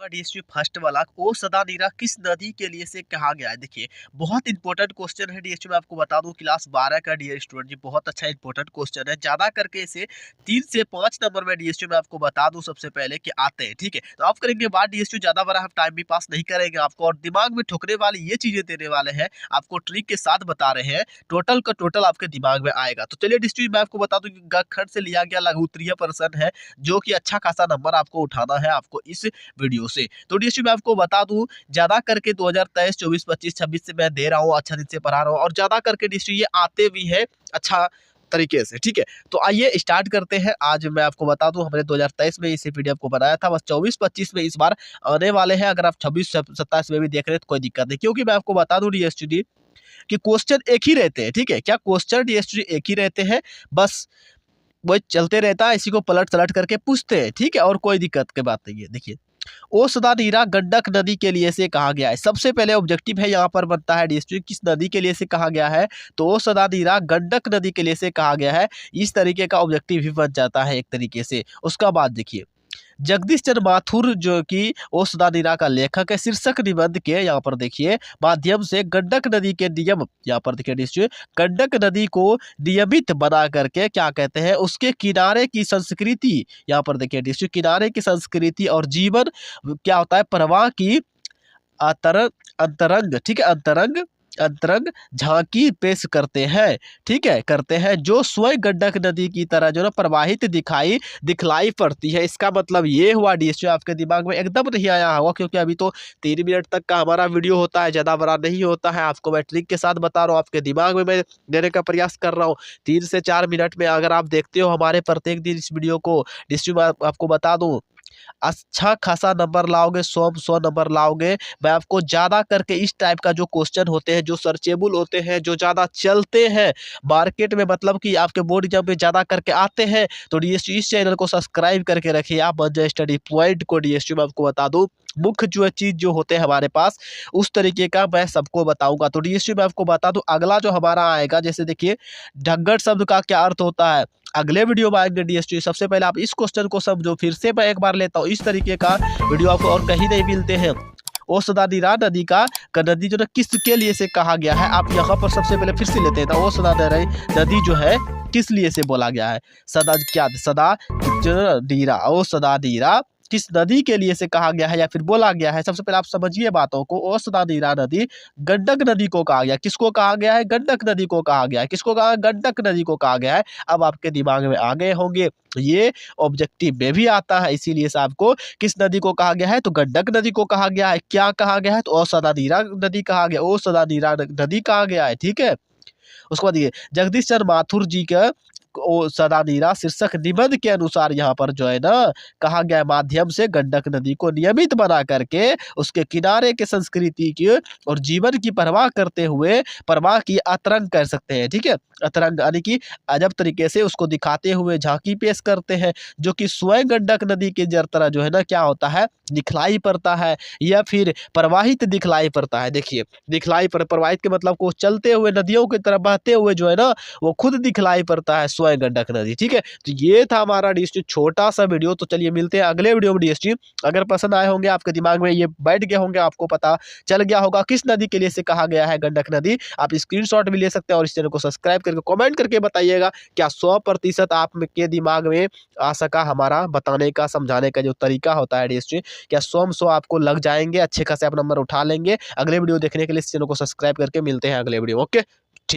DSP first वाला ओ सदा नीरा किस नदी के लिए से कहा गया है। देखिए बहुत इंपॉर्टेंट क्वेश्चन है डीएसपी में, आपको बता दूं क्लास 12 का डियर स्टूडेंट जी, बहुत अच्छा इंपॉर्टेंट क्वेश्चन है। ज्यादा करके इसे 3 से 5 नंबर में डीएसपी में आपको बता दूं सबसे पहले कि आते हैं। ठीक है, तो आप करेंगे बात डीएसपी, ज्यादा बड़ा हम टाइम भी पास नहीं करेंगे आपको, और दिमाग में ठोकने वाली ये चीजें देने वाले हैं, आपको ट्रिक के साथ बता रहे हैं, टोटल का टोटल आपके दिमाग में आएगा। तो चलिए डीएसपी मैं आपको बता दूं कि गखड से लिया गया लघु उत्तरीय प्रश्न है, जो कि अच्छा खासा नंबर आपको उठाना है आपको इस वीडियो से। तो डीएसपी मैं आपको बता दूं ज्यादा करके 2023, 24, 25, 26 से मैं दे रहा हूँ, अच्छा दिन से पढ़ा रहा हूँ, और ज्यादा करके डीएसपी ये आते भी है अच्छा तरीके से। ठीक है, तो आइए स्टार्ट करते हैं। आज मैं आपको बता दूं हमने 2023 में इसे पीडीएफ को बनाया था, बस 24-25 में इस बार आने वाले हैं। अगर आप 26-27 में भी देख रहे हैं तो कोई दिक्कत नहीं, क्योंकि मैं आपको बता दूं डीएसपी कि क्वेश्चन एक ही रहते हैं। ठीक है, क्या क्वेश्चन डीएसपी एक ही रहते हैं, बस वो चलते रहता है, इसी को पलट सलट करके पूछते हैं। ठीक है, और कोई दिक्कत की बात नहीं है। देखिए ओ सदा नीरा गंडक नदी के लिए से कहा गया है। सबसे पहले ऑब्जेक्टिव है यहाँ पर बनता है डीएसपी किस नदी के लिए से कहा गया है, तो ओ सदा नीरा गंडक नदी के लिए से कहा गया है। इस तरीके का ऑब्जेक्टिव भी बन जाता है एक तरीके से। उसका बाद देखिए जगदीश चंद्र माथुर जो कि ओ सदा नीरा का लेखक है, शीर्षक निबंध के यहाँ पर देखिए माध्यम से गंडक नदी के नियम, यहाँ पर देखिए निश्चय गंडक नदी को नियमित बना करके क्या कहते हैं, उसके किनारे की संस्कृति, यहाँ पर देखिए निश्चय किनारे की संस्कृति और जीवन क्या होता है, प्रवाह की अंतरंग, ठीक है, अंतरंग अंतरंग झांकी पेश करते हैं। ठीक है, करते हैं, जो स्वयं गंडक नदी की तरह जो ना प्रवाहित दिखलाई पड़ती है। इसका मतलब ये हुआ डीएसपी आपके दिमाग में एकदम नहीं आया होगा, क्योंकि अभी तो 3 मिनट तक का हमारा वीडियो होता है, ज़्यादा बड़ा नहीं होता है। आपको मैं ट्रिक के साथ बता रहा हूँ, आपके दिमाग में मैं देने का प्रयास कर रहा हूँ। 3 से 4 मिनट में अगर आप देखते हो हमारे प्रत्येक दिन इस वीडियो को, डीएसपी मैं आपको बता दूँ अच्छा खासा नंबर लाओगे, 100 नंबर लाओगे। मैं आपको ज़्यादा करके इस टाइप का जो क्वेश्चन होते हैं, जो सर्चेबल होते हैं, जो ज़्यादा चलते हैं मार्केट में, मतलब कि आपके बोर्ड एग्जाम में ज़्यादा करके आते हैं, तो डीएसपी इस चैनल को सब्सक्राइब करके रखिए आप। मंजा स्टडी पॉइंट को डीएसपी में आपको बता दूँ मुख्य जो चीज़ जो होते हैं हमारे पास, उस तरीके का मैं सबको बताऊंगा। तो डीएसपी में आपको बता दूं अगला जो हमारा आएगा, जैसे देखिए ढंगर शब्द का क्या अर्थ होता है, अगले वीडियो में आएंगे डीएसपी। सबसे पहले आप इस क्वेश्चन को समझो, फिर से मैं एक बार लेता हूँ, इस तरीके का वीडियो आपको और कहीं नहीं मिलते हैं। ओ सदा नीरा नदी का नदी जो ना किसके लिए से कहा गया है, आप यहाँ पर सबसे पहले फिर से लेते हैं। ओ सदा नदी जो है किस लिए से बोला गया है, सदा क्या सदा नीरा, ओ सदा नीरा किस नदी के लिए से कहा गया है या फिर बोला गया है। सबसे पहले आप समझिए बातों को। ओ सदा नीरा नदी गंडक नदी को कहा गया, किसको कहा गया है, गंडक नदी को कहा गया है, किसको कहा, गंडक नदी को कहा गया है। अब आपके दिमाग में आ गए होंगे, ये ऑब्जेक्टिव में भी आता है, इसीलिए से आपको किस नदी को कहा गया है, तो गंडक नदी को कहा गया है। क्या कहा गया है, तो ओ सदा नीरा नदी कहा गया, ओ सदा नीरा नदी कहा गया है। ठीक है, उसके बाद देखिए जगदीश चंद्र माथुर जी का ओ सदा नीरा शीर्षक निबंध के अनुसार यहाँ पर जो है ना कहा गया है, माध्यम से गंडक नदी को नियमित बना करके उसके किनारे के संस्कृति की और जीवन की परवाह करते हुए परवाह की अतरंग कर सकते हैं। ठीक है, अतरंग यानी कि अजब तरीके से उसको दिखाते हुए झांकी पेश करते हैं, जो कि स्वयं गंडक नदी के जर तरह जो है ना क्या होता है, दिखलाई पड़ता है या फिर प्रवाहित दिखलाई पड़ता है। देखिए दिखलाई पर प्रवाहित के मतलब को चलते हुए नदियों की तरफ बहते हुए जो है ना वो खुद दिखलाई पड़ता है स्वयं गंडक नदी। ठीक है, तो ये था हमारा डीएसटी छोटा सा वीडियो। तो चलिए मिलते हैं अगले वीडियो में डीएसटी। अगर पसंद आए होंगे, आपके दिमाग में ये बैठ गए होंगे, आपको पता चल गया होगा किस नदी के लिए से कहा गया है गंडक नदी, आप स्क्रीनशॉट भी ले सकते हैं और इस चैनल को सब्सक्राइब करके कमेंट करके बताइएगा क्या 100% आपके दिमाग में आ सका हमारा बताने का, समझाने का जो तरीका होता है डीएसटी, क्या 100 आपको लग जाएंगे, अच्छे खासे आप नंबर उठा लेंगे। अगले वीडियो देखने के लिए इस चैनल को सब्सक्राइब करके मिलते हैं अगले वीडियो। ओके।